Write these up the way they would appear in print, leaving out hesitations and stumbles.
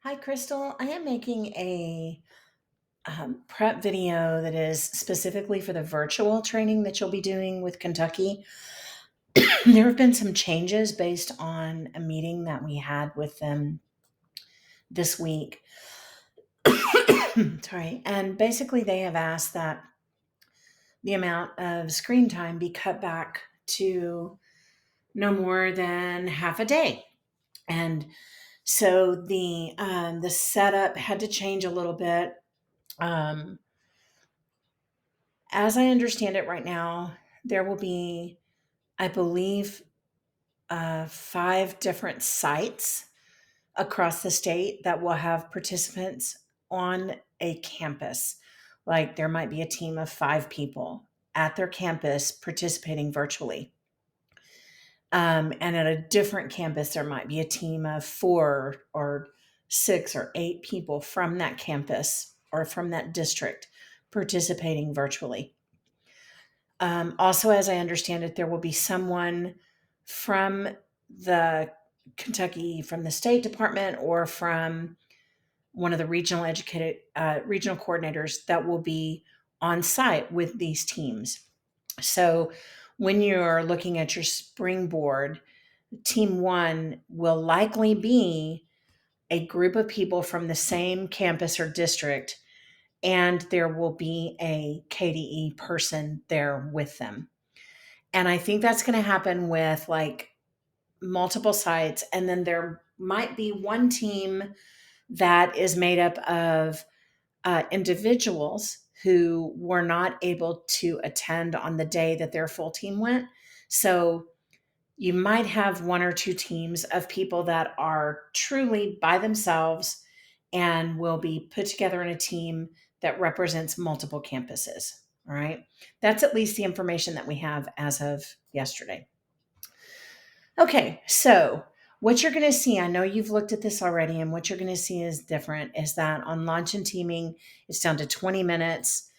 Hi, Crystal. I am making a prep video that is specifically for the virtual training that you'll be doing with Kentucky. There have been some changes based on a meeting that we had with them this week. Sorry. And basically, they have asked that the amount of screen time be cut back to no more than half a day. And so the setup had to change a little bit. Um, as I understand it right now, there will be, I believe, five different sites across the state that will have participants on a campus. Like there might be a team of five people at their campus participating virtually. And at a different campus, there might be a team of four or six or eight people from that campus or from that district participating virtually. Also, as I understand it, there will be someone from the Kentucky, from the State Department, or from one of the regional coordinators that will be on site with these teams. So, when you're looking at your springboard, Team One will likely be a group of people from the same campus or district, and there will be a KDE person there with them. And I think that's going to happen with like multiple sites. And then there might be one team that is made up of individuals who were not able to attend on the day that their full team went. So you might have one or two teams of people that are truly by themselves and will be put together in a team that represents multiple campuses. All right. That's at least the information that we have as of yesterday. Okay. So, what you're going to see, I know you've looked at this already, and what you're going to see is different is that on launch and teaming, it's down to 20 minutes.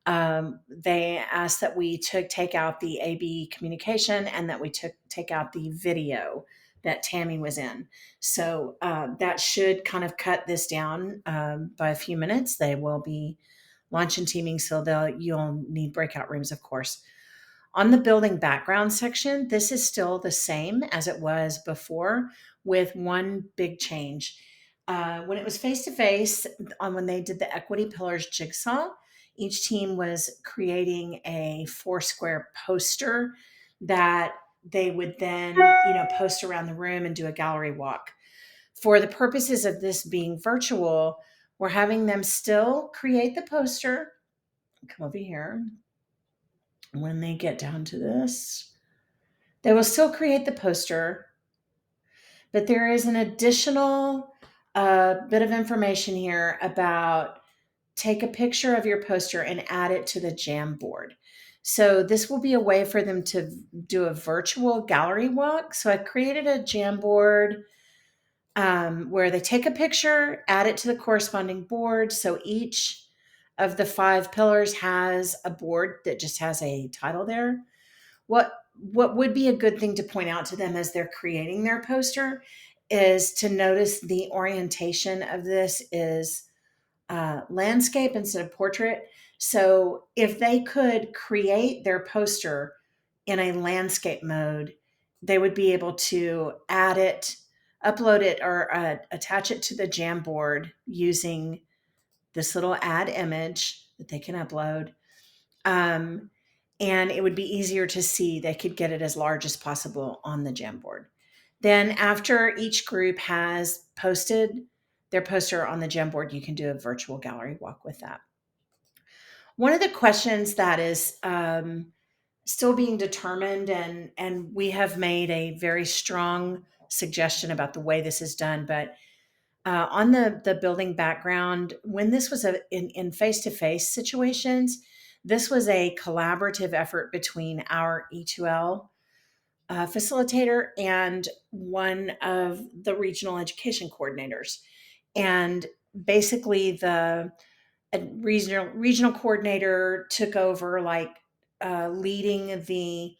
They asked that we take out the AB communication and that we take out the video that Tammy was in. So that should kind of cut this down by a few minutes. They will be launch and teaming, so you'll need breakout rooms, of course. On the building background section, this is still the same as it was before, with one big change. When it was face to face, on when they did the equity pillars jigsaw, each team was creating a four square poster that they would then, post around the room and do a gallery walk. For the purposes of this being virtual, we're having them still create the poster. Come over here. When they get down to this, they will still create the poster, but there is an additional bit of information here about take a picture of your poster and add it to the Jamboard. So this will be a way for them to do a virtual gallery walk. So I created a Jamboard where they take a picture, add it to the corresponding board. So each of the five pillars has a board that just has a title there. What would be a good thing to point out to them as they're creating their poster is to notice the orientation of this is landscape instead of portrait. So if they could create their poster in a landscape mode, they would be able to add it, upload it, or attach it to the Jamboard using this little add image that they can upload. Um, and it would be easier to see. They could get it as large as possible on the Jamboard. Then, after each group has posted their poster on the Jamboard, you can do a virtual gallery walk with that. One of the questions that is still being determined, and we have made a very strong suggestion about the way this is done, but on the building background, when this was in face-to-face situations, this was a collaborative effort between our E2L facilitator and one of the regional education coordinators. And basically, the regional coordinator took over, like leading the,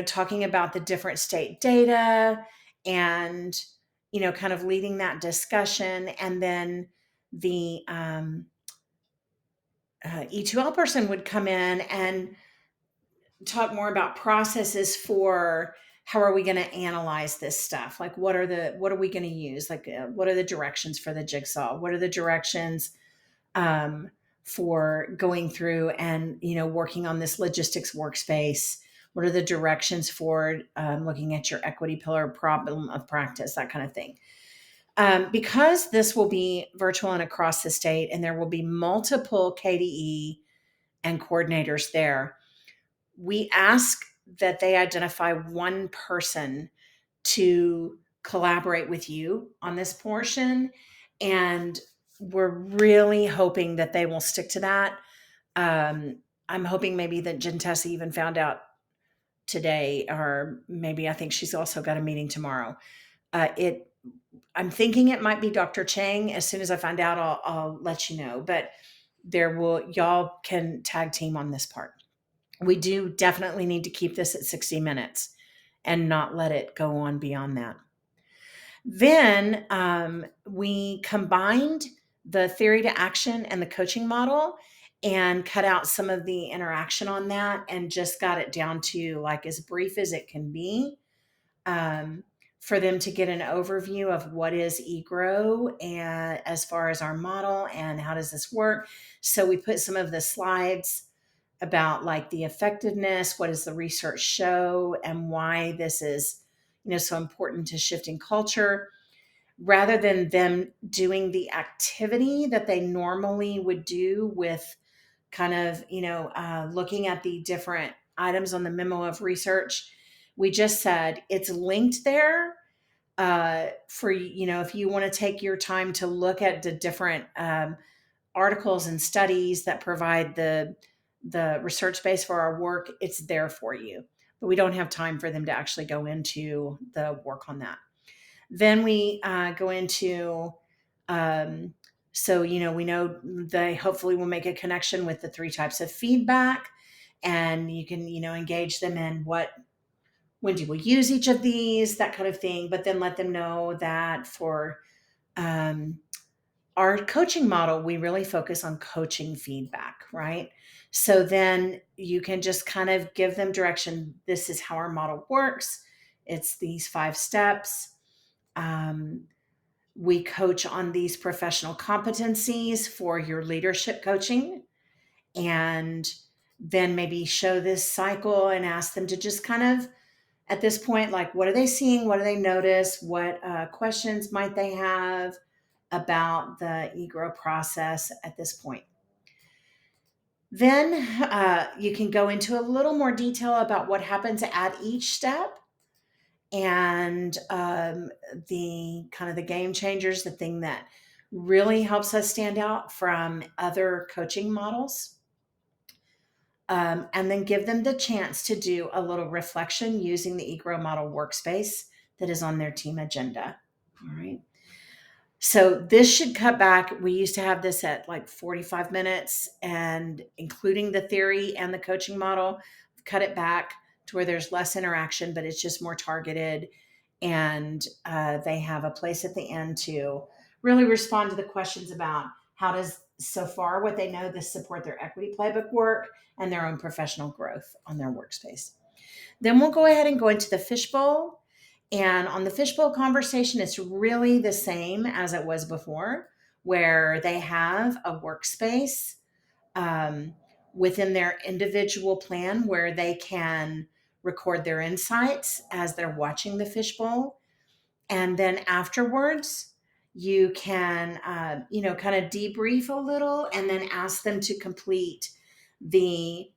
talking about the different state data and kind of leading that discussion. And then the E2L person would come in and talk more about processes for how are we going to analyze this stuff, like what are we going to use, like what are the directions for the jigsaw, what are the directions um, for going through and working on this logistics workspace, what are the directions for looking at your equity pillar problem of practice, that kind of thing. Because this will be virtual and across the state, and there will be multiple KDE and coordinators there, we ask that they identify one person to collaborate with you on this portion. And we're really hoping that they will stick to that. I'm hoping maybe that Gentessa even found out today, or maybe I think she's also got a meeting tomorrow. I'm thinking it might be Dr. Chang. As soon as I find out, I'll let you know. But y'all can tag team on this part. We do definitely need to keep this at 60 minutes and not let it go on beyond that. Then we combined the theory to action and the coaching model and cut out some of the interaction on that and just got it down to like as brief as it can be, for them to get an overview of what is eGrow and as far as our model and how does this work. So we put some of the slides about like the effectiveness, what does the research show, and why this is so important to shifting culture, rather than them doing the activity that they normally would do with kind of looking at the different items on the memo of research. We just said it's linked there for if you want to take your time to look at the different articles and studies that provide the research base for our work, it's there for you. But we don't have time for them to actually go into the work on that. Then we go into, so, we know they hopefully will make a connection with the 3 types of feedback, and you can, engage them in when do we use each of these, that kind of thing. But then let them know that for our coaching model, we really focus on coaching feedback, right? So then you can just kind of give them direction. This is how our model works. It's these 5 steps. We coach on these professional competencies for your leadership coaching, and then maybe show this cycle and ask them to just kind of, at this point, like, what are they seeing? What do they notice? What questions might they have about the eGrow process at this point? Then you can go into a little more detail about what happens at each step, and the kind of the game changers, the thing that really helps us stand out from other coaching models. And then give them the chance to do a little reflection using the eGrow model workspace that is on their team agenda. All right. So this should cut back. We used to have this at like 45 minutes, and including the theory and the coaching model, cut it back to where there's less interaction, but it's just more targeted. And they have a place at the end to really respond to the questions about how does, so far, what they know, this support their equity playbook work and their own professional growth on their workspace. Then we'll go ahead and go into the fishbowl. And on the fishbowl conversation, it's really the same as it was before, where they have a workspace within their individual plan where they can record their insights as they're watching the fishbowl. And then afterwards, you can, kind of debrief a little and then ask them to complete the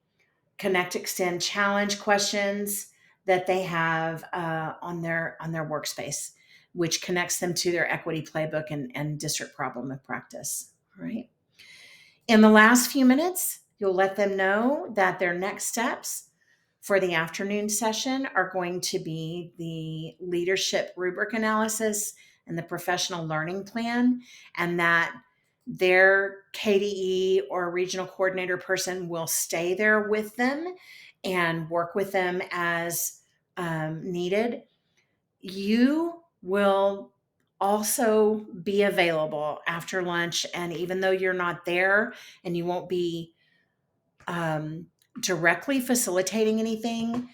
Connect Extend challenge questions that they have on their workspace, which connects them to their equity playbook and district problem of practice. All right. In the last few minutes, you'll let them know that their next steps for the afternoon session are going to be the leadership rubric analysis and the professional learning plan, and that their KDE or regional coordinator person will stay there with them and work with them as needed. You will also be available after lunch. And even though you're not there and you won't be um, directly facilitating anything,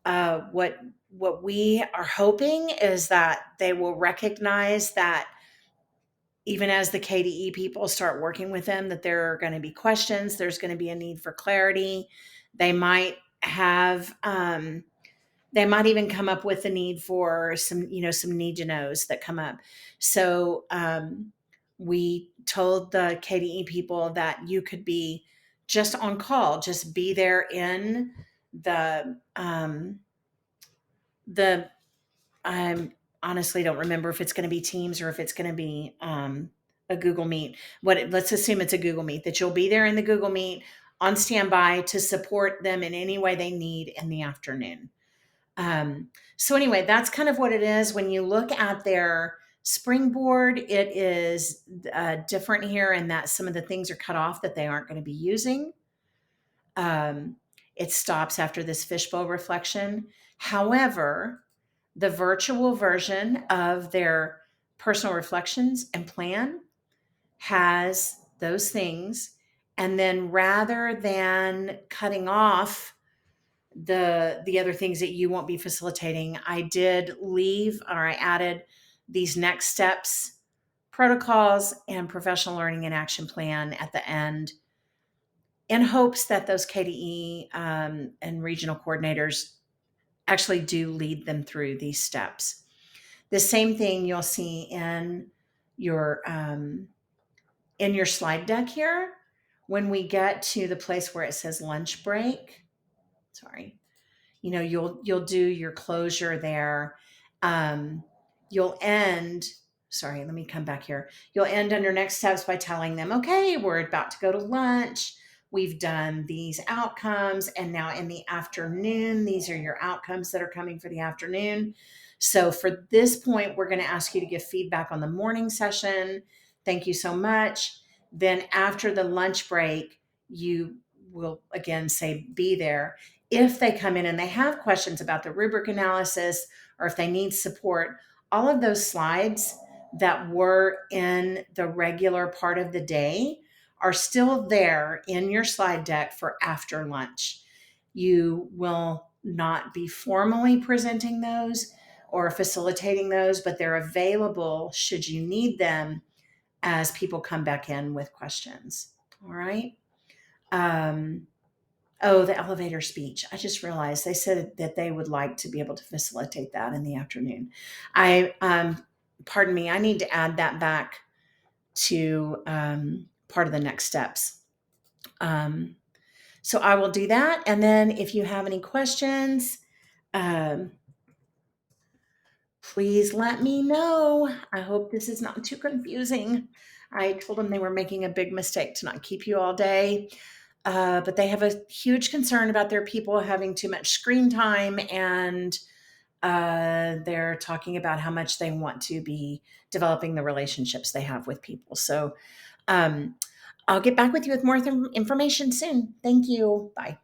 what we are hoping is that they will recognize that even as the KDE people start working with them, that there are going to be questions, there's going to be a need for clarity. They might have they might even come up with the need for some, some need to knows that come up. So we told the KDE people that you could be just on call, just be there in the I honestly don't remember if it's going to be Teams or if it's going to be a Google Meet. Let's assume it's a Google Meet, that you'll be there in the Google Meet on standby to support them in any way they need in the afternoon. So anyway, that's kind of what it is. When you look at their Springboard, it is different here in that some of the things are cut off that they aren't going to be using. It stops after this fishbowl reflection. However, the virtual version of their personal reflections and plan has those things. And then rather than cutting off the other things that you won't be facilitating, I did leave, or I added these next steps protocols and professional learning and action plan at the end, in hopes that those KDE and regional coordinators actually do lead them through these steps. The same thing you'll see um, in your slide deck here. When we get to the place where it says lunch break, sorry, you'll do your closure there. You'll end. Sorry, let me come back here. You'll end under next steps by telling them, okay, we're about to go to lunch. We've done these outcomes, and now in the afternoon, these are your outcomes that are coming for the afternoon. So for this point, we're going to ask you to give feedback on the morning session. Thank you so much. Then after the lunch break, you will again say, be there. If they come in and they have questions about the rubric analysis, or if they need support, all of those slides that were in the regular part of the day are still there in your slide deck for after lunch. You will not be formally presenting those or facilitating those, but they're available should you need them as people come back in with questions. All right. Oh, the elevator speech. I just realized they said that they would like to be able to facilitate that in the afternoon. Pardon me, I need to add that back to part of the next steps. So I will do that. And then if you have any questions, um, please let me know. I hope this is not too confusing. I told them they were making a big mistake to not keep you all day. But they have a huge concern about their people having too much screen time, and they're talking about how much they want to be developing the relationships they have with people. So I'll get back with you with more information soon. Thank you. Bye.